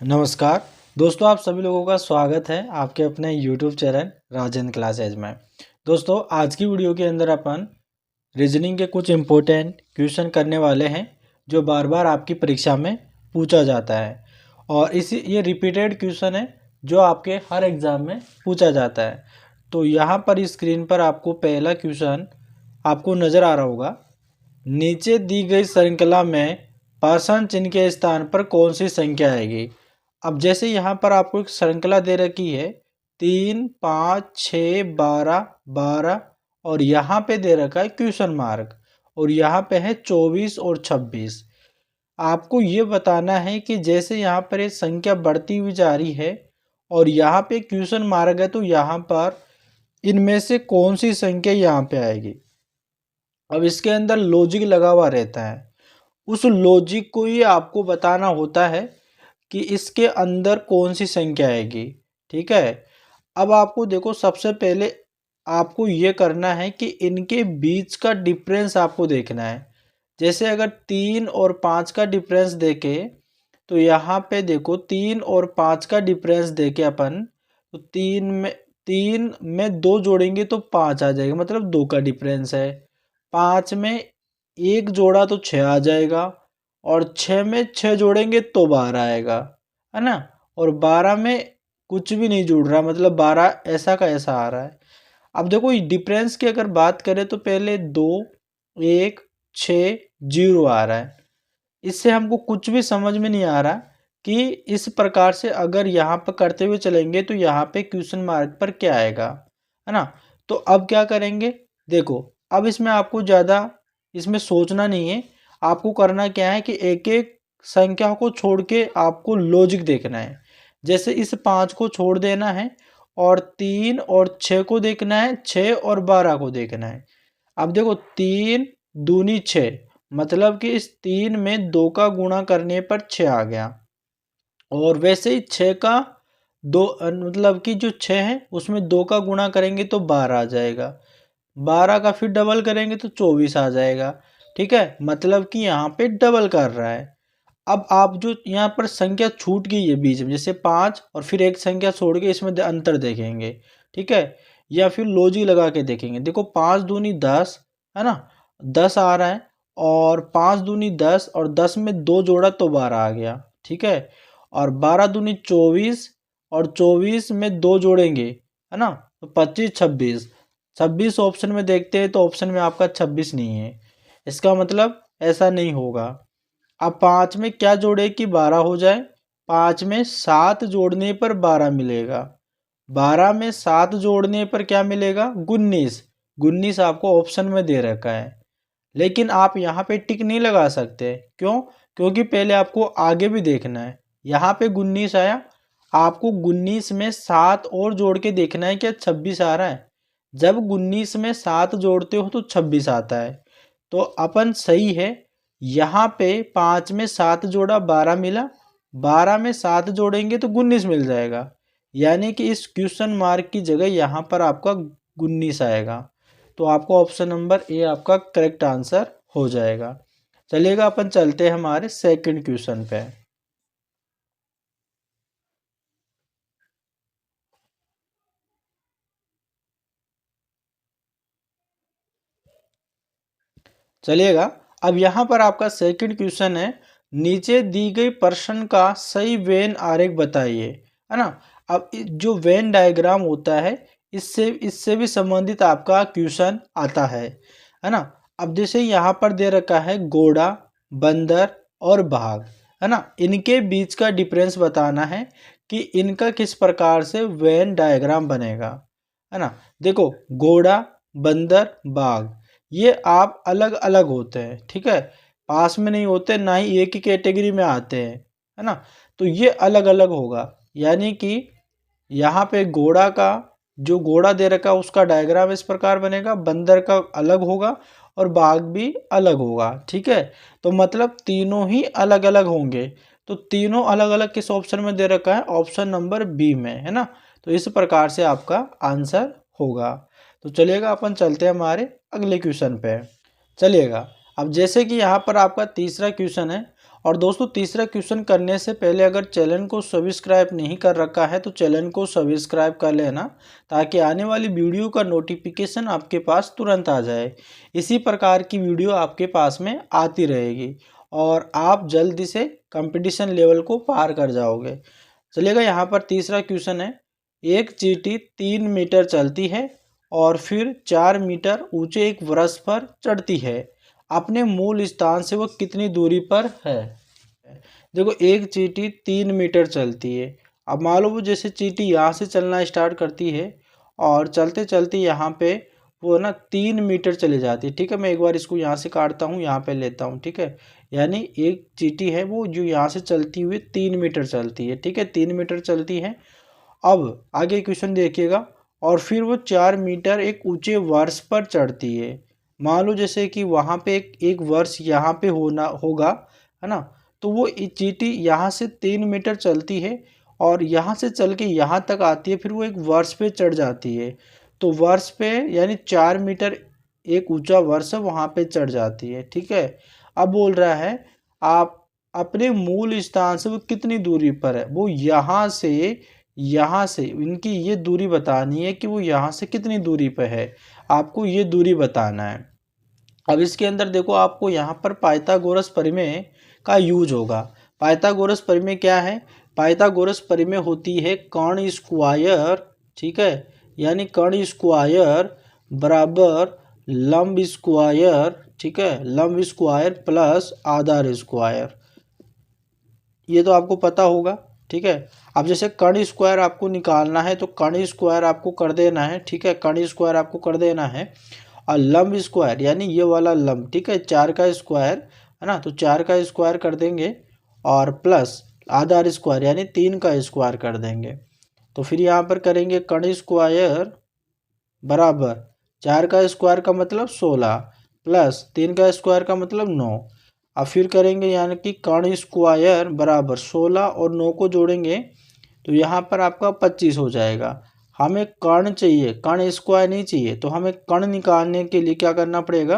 नमस्कार दोस्तों, आप सभी लोगों का स्वागत है आपके अपने YouTube चैनल राजेंद्र क्लासेज में। दोस्तों, आज की वीडियो के अंदर अपन रीजनिंग के कुछ इम्पोर्टेंट क्वेश्चन करने वाले हैं जो बार बार आपकी परीक्षा में पूछा जाता है और ये रिपीटेड क्वेश्चन है जो आपके हर एग्ज़ाम में पूछा जाता है। तो यहाँ पर स्क्रीन पर आपको पहला क्वेश्चन आपको नज़र आ रहा होगा। नीचे दी गई श्रृंखला में परसेंट चिन्ह के स्थान पर कौन सी संख्या आएगी। अब जैसे यहाँ पर आपको एक श्रृंखला दे रखी है 3, 5, 6, 12, 12 और यहाँ पे दे रखा है क्वेश्चन मार्क और यहाँ पे है 24 और 26। आपको ये बताना है कि जैसे यहाँ पर ये संख्या बढ़ती हुई जा रही है और यहाँ पे क्वेश्चन मार्क है तो यहाँ पर इनमें से कौन सी संख्या यहाँ पे आएगी। अब इसके अंदर लॉजिक लगा हुआ रहता है, उस लॉजिक को ही आपको बताना होता है कि इसके अंदर कौन सी संख्या आएगी। ठीक है, अब आपको देखो सबसे पहले आपको ये करना है कि इनके बीच का डिफरेंस आपको देखना है। जैसे अगर 3 और 5 का डिफरेंस देखे तो यहाँ पे देखो 3 और 5 का डिफरेंस देखे अपन तो 3 में 2 जोड़ेंगे तो 5 आ जाएगा, मतलब 2 का डिफरेंस है। 5 में 1 जोड़ा तो 6 आ जाएगा और 6 में 6 जोड़ेंगे तो 12 आएगा, है ना। और 12 में कुछ भी नहीं जुड़ रहा, मतलब 12 ऐसा का ऐसा आ रहा है। अब देखो डिफरेंस की अगर बात करें तो पहले 2, 1, 6, 0 आ रहा है। इससे हमको कुछ भी समझ में नहीं आ रहा कि इस प्रकार से अगर यहाँ पर करते हुए चलेंगे तो यहाँ पे क्वेश्चन मार्क पर क्या आएगा, है ना। तो अब क्या करेंगे, देखो अब इसमें आपको ज़्यादा इसमें सोचना नहीं है। आपको करना क्या है कि एक एक संख्या को छोड़ के आपको लॉजिक देखना है। जैसे इस 5 को छोड़ देना है और 3 और 6 को देखना है, 6 और 12 को देखना है। अब देखो 3 दूनी 6, मतलब कि इस 3 में 2 का गुणा करने पर 6 आ गया और वैसे ही 6 का 2 मतलब कि जो 6 है उसमें 2 का गुणा करेंगे तो 12 आ जाएगा। 12 का फिर डबल करेंगे तो 24 आ जाएगा। ठीक है, मतलब कि यहाँ पे डबल कर रहा है। अब आप जो यहाँ पर संख्या छूट गई है बीच में, जैसे 5 और फिर एक संख्या छोड़ के इसमें अंतर देखेंगे। ठीक है, या फिर लॉजिक लगा के देखेंगे। देखो 5 दूनी 10, है ना, 10 आ रहा है और 5 दूनी 10 और 10 में 2 जोड़ा तो 12 आ गया। ठीक है, और 12 दूनी 24 और 24 में 2 जोड़ेंगे, है ना, तो 25, 26। 26 ऑप्शन में देखते हैं तो ऑप्शन में आपका 26 नहीं है, इसका मतलब ऐसा नहीं होगा। अब 5 में क्या जोड़े कि 12 हो जाए, 5 में 7 जोड़ने पर 12 मिलेगा, 12 में 7 जोड़ने पर क्या मिलेगा 19। 19 आपको ऑप्शन में दे रखा है, लेकिन आप यहाँ पे टिक नहीं लगा सकते। क्यों? क्योंकि पहले आपको आगे भी देखना है। यहाँ पे 19 आया, आपको 19 में 7 और जोड़ के देखना है क्या 26 आ रहा है। जब 19 में 7 जोड़ते हो तो 26 आता है, तो अपन सही है। यहाँ पे 5 में 7 जोड़ा 12 मिला, 12 में 7 जोड़ेंगे तो 19 मिल जाएगा, यानी कि इस क्वेश्चन मार्क की जगह यहाँ पर आपका 19 आएगा। तो आपका ऑप्शन नंबर ए आपका करेक्ट आंसर हो जाएगा। चलिएगा अपन चलते हैं हमारे सेकंड क्वेश्चन पे। चलिएगा, अब यहाँ पर आपका सेकंड क्वेश्चन है, नीचे दी गई प्रश्न का सही वेन आरेख बताइए, है ना। अब जो वेन डायग्राम होता है इससे भी संबंधित आपका क्वेश्चन आता है ना। अब जैसे यहाँ पर दे रखा है घोड़ा, बंदर और बाघ, है ना, इनके बीच का डिफरेंस बताना है कि इनका किस प्रकार से वेन डायग्राम बनेगा, है ना। देखो घोड़ा, बंदर, बाघ ये आप अलग अलग होते हैं, ठीक है, पास में नहीं होते, ना ही एक ही कैटेगरी में आते हैं, है ना। तो ये अलग अलग होगा, यानी कि यहाँ पे घोड़ा का जो घोड़ा दे रखा है उसका डायग्राम इस प्रकार बनेगा, बंदर का अलग होगा और बाघ भी अलग होगा। ठीक है, तो मतलब तीनों ही अलग अलग होंगे। तो तीनों अलग अलग किस ऑप्शन में दे रखा है, ऑप्शन नंबर बी में, है ना। तो इस प्रकार से आपका आंसर होगा। तो चलिएगा अपन चलते हैं हमारे अगले क्वेश्चन पे। चलिएगा, अब जैसे कि यहाँ पर आपका तीसरा क्वेश्चन है और दोस्तों तीसरा क्वेश्चन करने से पहले अगर चैनल को सब्सक्राइब नहीं कर रखा है तो चैनल को सब्सक्राइब कर लेना, ताकि आने वाली वीडियो का नोटिफिकेशन आपके पास तुरंत आ जाए। इसी प्रकार की वीडियो आपके पास में आती रहेगी और आप जल्दी से कंपटीशन लेवल को पार कर जाओगे। चलिएगा, यहाँ पर तीसरा क्वेश्चन है, एक चींटी 3 मीटर चलती है और फिर 4 मीटर ऊंचे एक वृक्ष पर चढ़ती है, अपने मूल स्थान से वो कितनी दूरी पर है। देखो, एक चींटी 3 मीटर चलती है। अब मान लो वो जैसे चींटी यहाँ से चलना स्टार्ट करती है और चलते चलते यहाँ पे वो ना 3 मीटर चले जाती है। ठीक है, मैं एक बार इसको यहाँ से काटता हूँ, यहाँ पे लेता हूँ। ठीक है, यानी एक चींटी है वो जो यहाँ से चलती हुई 3 मीटर चलती है। ठीक है, 3 मीटर चलती है। अब आगे क्वेश्चन देखिएगा, और फिर वो 4 मीटर एक ऊंचे वर्ष पर चढ़ती है। मान लो जैसे कि वहाँ पे एक वर्ष यहाँ पे होना होगा, है ना, तो वो चींटी यहाँ से 3 मीटर चलती है और यहाँ से चल के यहाँ तक आती है, फिर वो एक वर्ष पे चढ़ जाती है। तो वर्ष पे यानी 4 मीटर एक ऊंचा वर्ष है, वहाँ पे चढ़ जाती है। ठीक है, अब बोल रहा है आप अपने मूल स्थान से वो कितनी दूरी पर है। वो यहाँ से इनकी ये दूरी बतानी है कि वो यहाँ से कितनी दूरी पर है, आपको ये दूरी बताना है। अब इसके अंदर देखो, आपको यहाँ पर पाइथागोरस प्रमेय का यूज होगा। पाइथागोरस प्रमेय क्या है? पाइथागोरस प्रमेय होती है कर्ण स्क्वायर, ठीक है, यानी कर्ण स्क्वायर बराबर लंब स्क्वायर, ठीक है, लंब स्क्वायर प्लस आधार स्क्वायर। ये तो आपको पता होगा। ठीक है, अब जैसे कर्ण स्क्वायर आपको निकालना है तो कर्ण स्क्वायर आपको कर देना है। ठीक है, कर्ण स्क्वायर आपको कर देना है, और लंब स्क्वायर यानी ये वाला लंब, ठीक है, 4 का स्क्वायर है ना, तो 4 का स्क्वायर कर देंगे और प्लस आधार स्क्वायर यानी 3 का स्क्वायर कर देंगे। तो फिर यहाँ पर करेंगे कर्ण स्क्वायर बराबर 4 का स्क्वायर का मतलब 16 प्लस 3 का स्क्वायर का मतलब 9। अब फिर करेंगे यानी कि कर्ण स्क्वायर बराबर 16 और 9 को जोड़ेंगे तो यहाँ पर आपका 25 हो जाएगा। हमें कर्ण चाहिए, कर्ण स्क्वायर नहीं चाहिए, तो हमें कर्ण निकालने के लिए क्या करना पड़ेगा,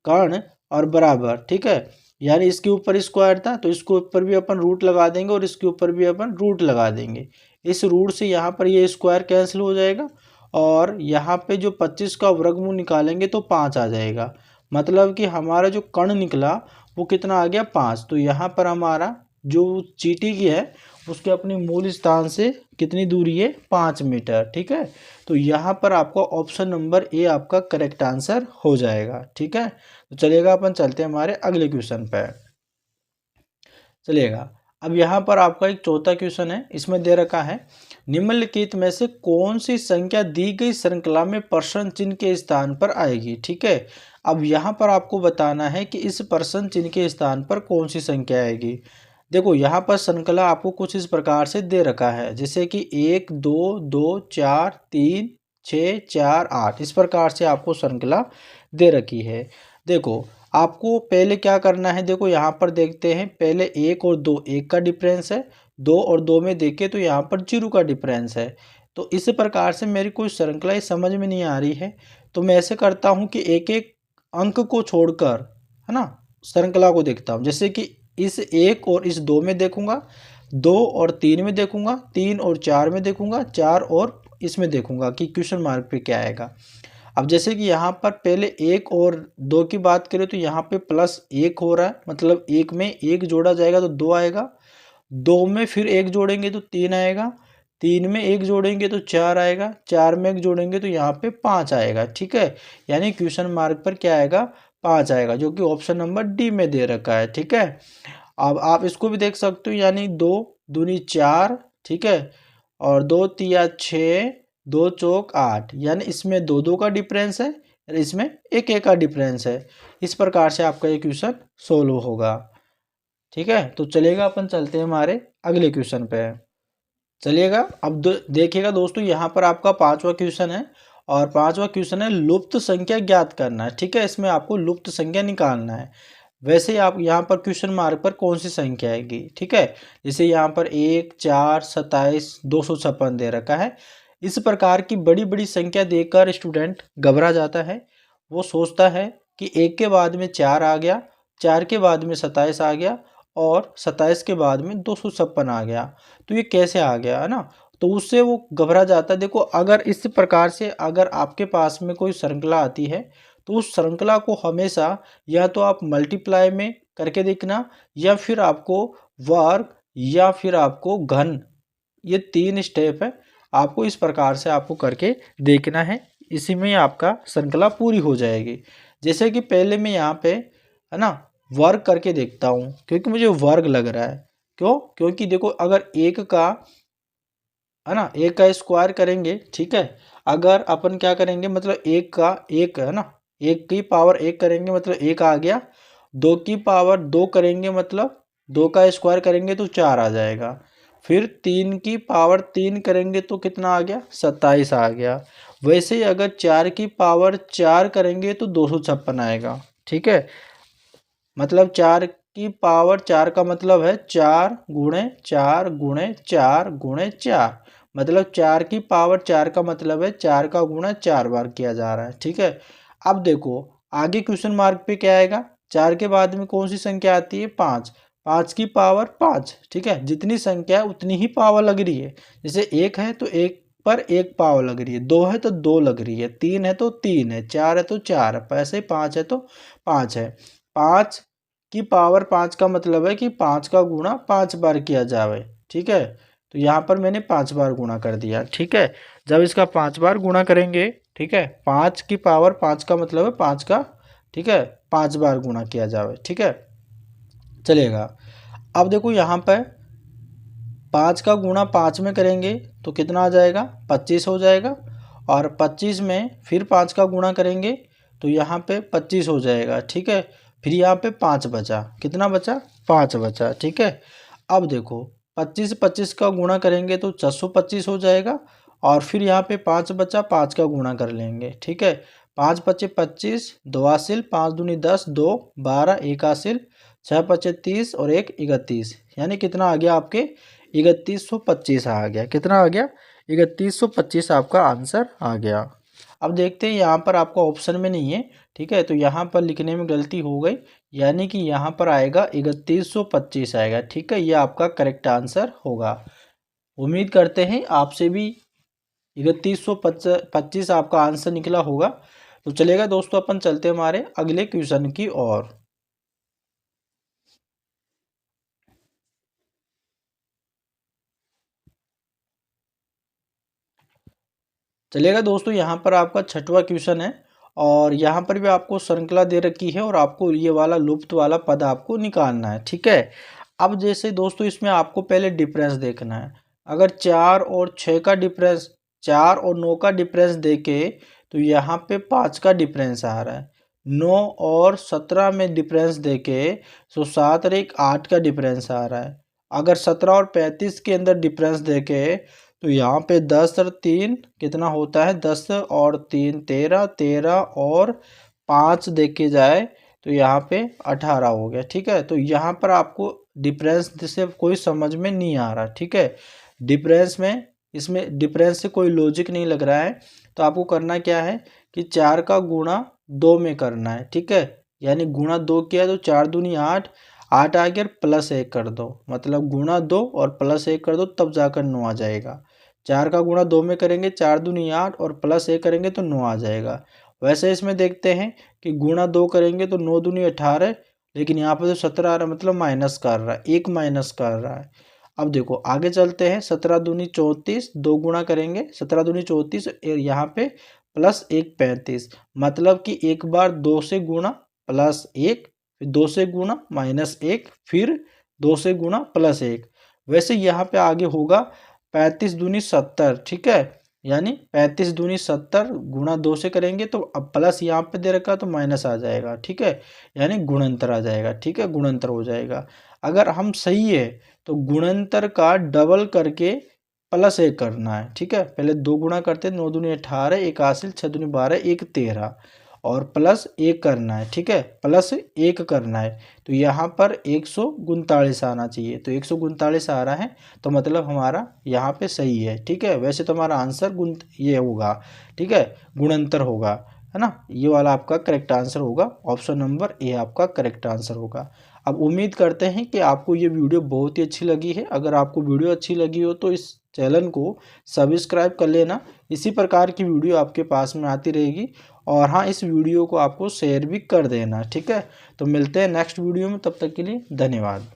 कर्ण और बराबर। ठीक है, यानी इसके ऊपर स्क्वायर था तो इसके ऊपर भी अपन रूट लगा देंगे और इसके ऊपर भी अपन रूट लगा देंगे। इस रूट से यहाँ पर ये स्क्वायर कैंसिल हो जाएगा और यहाँ पे जो 25 का वर्गमूल निकालेंगे तो 5 आ जाएगा। मतलब कि हमारा जो कर्ण निकला वो कितना आ गया, 5। तो यहाँ पर हमारा जो चींटी की है उसके अपनी मूल स्थान से कितनी दूरी है, 5 मीटर। ठीक है, तो यहाँ पर आपका ऑप्शन नंबर ए आपका करेक्ट आंसर हो जाएगा। ठीक है, तो चलिएगा अपन चलते हैं हमारे अगले क्वेश्चन पे। चलिएगा, अब यहाँ पर आपका एक चौथा क्वेश्चन है, इसमें दे रखा है निम्नलिखित में से कौन सी संख्या दी गई श्रृंखला में प्रश्न चिन्ह के स्थान पर आएगी। ठीक है, अब यहाँ पर आपको बताना है कि इस प्रश्न चिन्ह के स्थान पर कौन सी संख्या आएगी। देखो, यहाँ पर श्रृंखला आपको कुछ इस प्रकार से दे रखा है, जैसे कि 1 2 2 4 3 6 4 8, इस प्रकार से आपको श्रृंखला दे रखी है। देखो, आपको पहले क्या करना है, देखो यहाँ पर देखते हैं, पहले 1 और 2 1 का डिफरेंस है, 2 और 2 में देखें तो यहाँ पर 0 का डिफरेंस है। तो इस प्रकार से मेरी कोई श्रृंखला समझ में नहीं आ रही है, तो मैं ऐसे करता हूँ कि एक एक अंक को छोड़कर, है ना, श्रृंखला को देखता हूँ। जैसे कि इस 1 और इस 2 में देखूंगा, 2 और 3 में देखूंगा, 3 और 4 में देखूंगा, 4 और इसमें देखूंगा कि क्वेश्चन मार्क पे क्या आएगा। अब जैसे कि यहाँ पर पहले 1 और 2 की बात करें तो यहाँ पे +1 हो रहा है, मतलब 1 में 1 जोड़ा जाएगा तो 2 आएगा, 2 में फिर 1 जोड़ेंगे तो 3 आएगा, 3 में 1 जोड़ेंगे तो 4 आएगा, 4 में 1 जोड़ेंगे तो यहाँ पे 5 आएगा। ठीक है, यानी क्वेश्चन मार्क पर क्या आएगा, 5 आएगा, जो कि ऑप्शन नंबर डी में दे रखा है। ठीक है, अब आप इसको भी देख सकते हो, यानी 2 दूनी 4, ठीक है, और 2 तिया 6, 2 चौक 8, यानी इसमें 2 2 का डिफरेंस है और इसमें 1 1 का डिफरेंस है। इस प्रकार से आपका ये क्वेश्चन सोल्व होगा। ठीक है, तो चलिएगा अपन चलते हैं हमारे अगले क्वेश्चन पे। चलिएगा, अब देखिएगा दोस्तों, यहाँ पर आपका 5वां क्वेश्चन है और 5वां क्वेश्चन है लुप्त संख्या ज्ञात करना है। ठीक है, इसमें आपको लुप्त संख्या निकालना है। वैसे ही आप यहाँ पर क्वेश्चन मार्क पर कौन सी संख्या आएगी। ठीक है, जैसे यहाँ पर 1 4 27 256 दे रखा है। इस प्रकार की बड़ी बड़ी संख्या देखकर स्टूडेंट घबरा जाता है, वो सोचता है कि 1 के बाद में 4 आ गया, 4 के बाद में 27 आ गया और 27 के बाद में 256 आ गया, तो ये कैसे आ गया, है ना। तो उससे वो घबरा जाता है। देखो अगर इस प्रकार से अगर आपके पास में कोई श्रृंखला आती है तो उस श्रृंखला को हमेशा या तो आप मल्टीप्लाई में करके देखना, या फिर आपको वर्ग, या फिर आपको घन, ये 3 स्टेप है, आपको इस प्रकार से आपको करके देखना है। इसी में आपका श्रृंखला पूरी हो जाएगी। जैसे कि पहले मैं यहाँ पे, है ना, वर्ग करके देखता हूँ, क्योंकि मुझे वर्ग लग रहा है। क्यों? क्योंकि देखो अगर एक का, है ना, एक का स्क्वायर करेंगे, ठीक है, अगर अपन क्या करेंगे, मतलब एक का एक, है ना, एक की पावर एक करेंगे मतलब एक आ गया, दो की पावर दो करेंगे मतलब दो का स्क्वायर करेंगे तो 4 आ जाएगा, फिर तीन की पावर तीन करेंगे तो कितना आ गया, 27 आ गया। वैसे ही अगर 4 की पावर 4 करेंगे तो 256 आएगा, ठीक है। मतलब 4 की पावर 4 का मतलब है 4 गुणे 4 गुणे 4 गुणे 4, मतलब 4 की पावर 4 का मतलब है 4 का गुणा 4 बार किया जा रहा है, ठीक है। अब देखो आगे क्वेश्चन मार्क पे क्या आएगा, 4 के बाद में कौन सी संख्या आती है, 5, 5 की पावर 5, ठीक है। जितनी संख्या है उतनी ही पावर लग रही है। जैसे एक है तो एक पर एक पावर लग रही है, दो है तो दो लग रही है, तीन है तो तीन है, चार है तो चार है, ऐसे ही 5 है तो 5 है। 5 की पावर 5 का मतलब है कि 5 का गुणा 5 बार किया जावे, ठीक है। तो यहाँ पर मैंने 5 बार गुणा कर दिया, ठीक है। जब इसका 5 बार गुणा करेंगे, ठीक है, 5 की पावर 5 का मतलब है 5 का, ठीक है, 5 बार गुणा किया जावे, ठीक है, चलेगा। अब देखो यहाँ पर 5 का गुणा 5 में करेंगे तो कितना आ जाएगा, 25 हो जाएगा, और 25 में फिर 5 का गुणा करेंगे तो यहाँ पे 25 हो जाएगा, ठीक है। फिर यहाँ पे 5 बचा, कितना बचा, 5 बचा, ठीक है। अब देखो 25 का गुणा करेंगे तो 425 हो जाएगा, और फिर यहाँ पे 5 बचा, 5 का गुणा कर लेंगे, ठीक है। 5 पचे 25, दो हासिल, 5 दूनी 10, 2 12, एक हासिल, 6 पचे 30 और एक 31, यानी कितना आ गया आपके 3125 आ गया, कितना आ गया 3125 आपका आंसर आ गया। अब देखते हैं यहाँ पर आपका ऑप्शन में नहीं है, ठीक है, तो यहाँ पर लिखने में गलती हो गई, यानी कि यहाँ पर आएगा 3125 आएगा, ठीक है, ये आपका करेक्ट आंसर होगा। उम्मीद करते हैं आपसे भी 3125 आपका आंसर निकला होगा। तो चलेगा दोस्तों, अपन चलते हैं हमारे अगले क्वेश्चन की ओर। चलेगा दोस्तों, यहाँ पर आपका छठवां क्वेश्चन है, और यहाँ पर भी आपको श्रृंखला दे रखी है और आपको ये वाला लुप्त वाला पद आपको निकालना है, ठीक है। अब जैसे दोस्तों इसमें आपको पहले डिफरेंस देखना है। अगर 4 और 6 का डिफरेंस, 4 और 9 का डिफरेंस देके तो यहाँ पे 5 का डिफरेंस आ रहा है। 9 और 17 में डिफरेंस देके तो 7 और 1 8 का डिफरेंस आ रहा है। अगर 17 और 35 के अंदर डिफरेंस देके तो यहाँ पे 10 और 3 कितना होता है, 10 और 3 13, 13 और 5 देखे जाए तो यहाँ पे 18 हो गया, ठीक है। तो यहाँ पर आपको डिफरेंस से कोई समझ में नहीं आ रहा, ठीक है। डिफरेंस में, इसमें डिफरेंस से कोई लॉजिक नहीं लग रहा है। तो आपको करना क्या है कि 4 का गुणा 2 में करना है, ठीक है, यानी गुणा 2 किया तो 4 दूनी 8, 8 आ गया, प्लस 1 कर दो, मतलब गुणा 2 और प्लस 1 कर दो, तब जाकर 9 आ जाएगा। 4 का गुणा 2 में करेंगे, 4 दूनी 8 और प्लस 1 करेंगे तो 9 आ जाएगा। वैसे इसमें देखते हैं कि गुणा 2 करेंगे तो 9 दूनी 18, लेकिन यहाँ पर जो 17 आ रहा है मतलब माइनस कर रहा है, एक माइनस कर रहा है। अब देखो आगे चलते हैं, 17 दूनी 34, 2 गुणा करेंगे, 17 दूनी 34, यहाँ पे प्लस 1 35, मतलब कि एक बार 2 से गुणा प्लस 1, फिर 2 से गुणा माइनस 1, फिर 2 से गुणा प्लस 1। वैसे यहाँ पे आगे होगा 35 दूनी 70, ठीक है, यानी 35 दूनी 70 गुणा 2 से करेंगे तो अब प्लस यहाँ पे दे रखा तो माइनस आ जाएगा, ठीक है, यानी गुणंतर आ जाएगा, ठीक है, गुणंतर हो जाएगा। अगर हम सही है तो गुणंतर का डबल करके प्लस 1 करना है, ठीक है। पहले 2 गुणा करते, 9 दूनी 18, एक हासिल, 6 दूनी 12, एक 13, और प्लस 1 करना है, ठीक है, प्लस 1 करना है। तो यहाँ पर 139 आना चाहिए, तो 139 आ रहा है, तो मतलब हमारा यहाँ पे सही है, ठीक है। वैसे तो हमारा आंसर ये होगा, ठीक है, गुणंतर होगा, है ना, ये वाला आपका करेक्ट आंसर होगा, ऑप्शन नंबर ए आपका करेक्ट आंसर होगा। अब उम्मीद करते हैं कि आपको ये वीडियो बहुत ही अच्छी लगी है। अगर आपको वीडियो अच्छी लगी हो तो इस चैनल को सब्सक्राइब कर लेना। इसी प्रकार की वीडियो आपके पास में आती रहेगी। और हाँ, इस वीडियो को आपको शेयर भी कर देना, ठीक है। तो मिलते हैं नेक्स्ट वीडियो में, तब तक के लिए धन्यवाद।